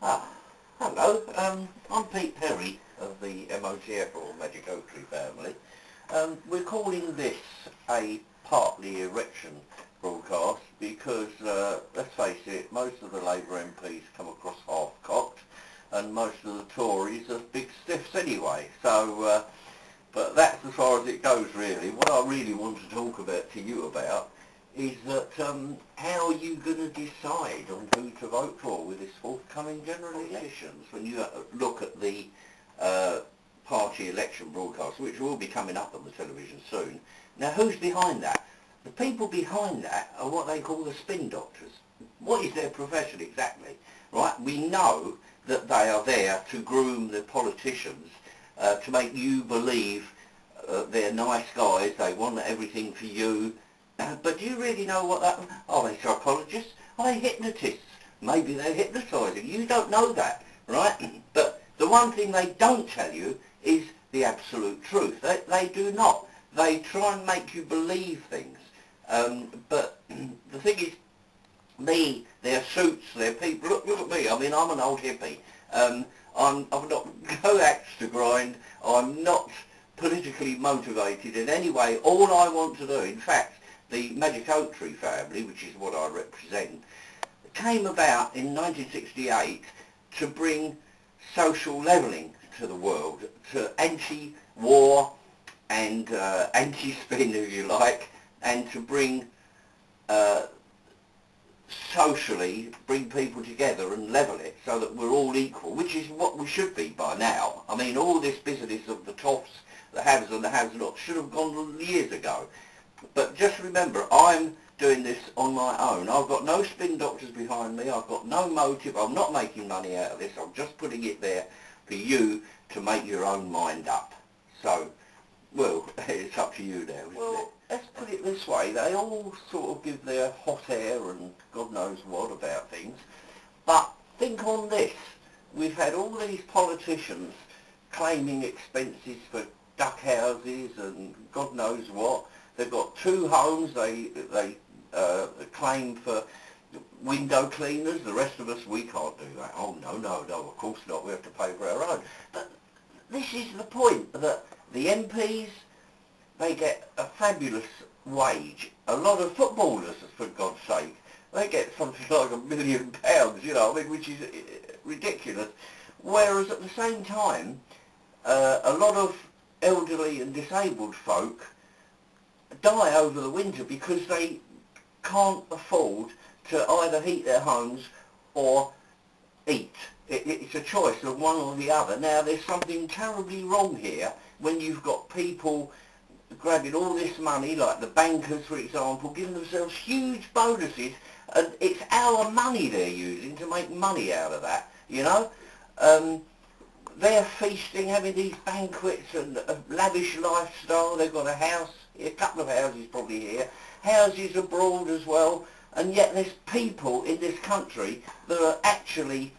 Ah, hello. I'm Pete Perry of the MOTF, or Magic Oak Tree family. We're calling this a partly Erection broadcast because, let's face it, most of the Labour MPs come across half-cocked and most of the Tories are big stiffs anyway. So, but that's as far as it goes really. What I really want to talk about to you about is that how are you going to decide on who to vote for with this forthcoming general elections when you look at the party election broadcast, which will be coming up on the television soon. Now, who's behind that? The people behind that are what they call the spin doctors. What is their profession exactly? Right? We know that they are there to groom the politicians, to make you believe they're nice guys, they want everything for you. But do you really know what that... Are they psychologists? Are they hypnotists? Maybe they're hypnotising. You don't know that, right? But the one thing they don't tell you is the absolute truth. They do not. They try and make you believe things. But the thing is, their suits, their people... Look at me. I mean, I'm an old hippie. I've not no axe to grind. I'm not politically motivated in any way. All I want to do, in fact, the Magic Oak Tree family, which is what I represent, came about in 1968 to bring social levelling to the world, to anti-war and anti-spin, if you like, and to bring socially, bring people together and level it so that we're all equal, which is what we should be by now. I mean, all this business of the toffs, the haves and the have-nots should have gone years ago. But just remember, I'm doing this on my own. I've got no spin doctors behind me. I've got no motive. I'm not making money out of this. I'm just putting it there for you to make your own mind up. So, well, it's up to you now, isn't it? Let's put it this way. They all sort of give their hot air and God knows what about things. But think on this. We've had all these politicians claiming expenses for duck houses and God knows what. They've got 2 homes, they claim for window cleaners. The rest of us, we can't do that. Oh, no, of course not. We have to pay for our own. But this is the point, that the MPs, they get a fabulous wage. A lot of footballers, for God's sake, they get something like £1 million, you know, I mean, which is ridiculous. Whereas at the same time, a lot of elderly and disabled folk die over the winter because they can't afford to either heat their homes or eat. It's a choice of one or the other. Now, there's something terribly wrong here when you've got people grabbing all this money, like the bankers, for example, giving themselves huge bonuses, and it's our money they're using to make money out of that, you know? They're feasting, having these banquets and a lavish lifestyle. They've got a house, a couple of houses probably here, houses abroad as well, and yet there's people in this country that are actually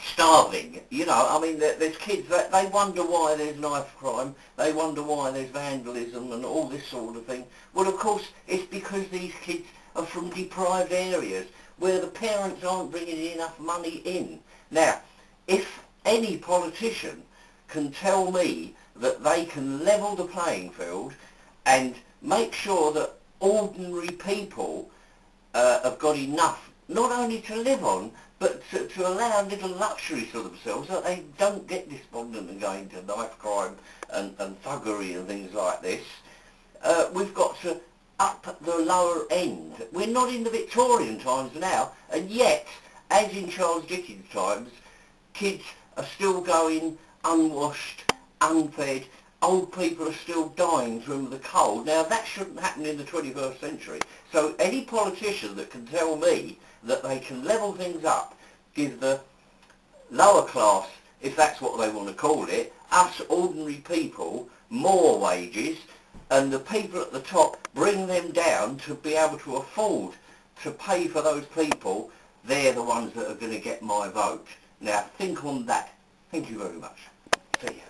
starving, you know. I mean, there's kids that they wonder why there's knife crime, they wonder why there's vandalism and all this sort of thing. Well, of course, it's because these kids are from deprived areas where the parents aren't bringing enough money in. Now, if any politician can tell me that they can level the playing field and make sure that ordinary people have got enough, not only to live on, but to allow little luxuries for themselves, so that they don't get despondent and go into knife crime and thuggery and things like this. We've got to up the lower end. We're not in the Victorian times now, and yet, as in Charles Dickens' times, kids are still going unwashed, unfed, old people are still dying from the cold. Now, that shouldn't happen in the 21st century. So any politician that can tell me that they can level things up, give the lower class, if that's what they want to call it, us ordinary people, more wages, and the people at the top bring them down to be able to afford to pay for those people, they're the ones that are going to get my vote. Now, think on that. Thank you very much. See you.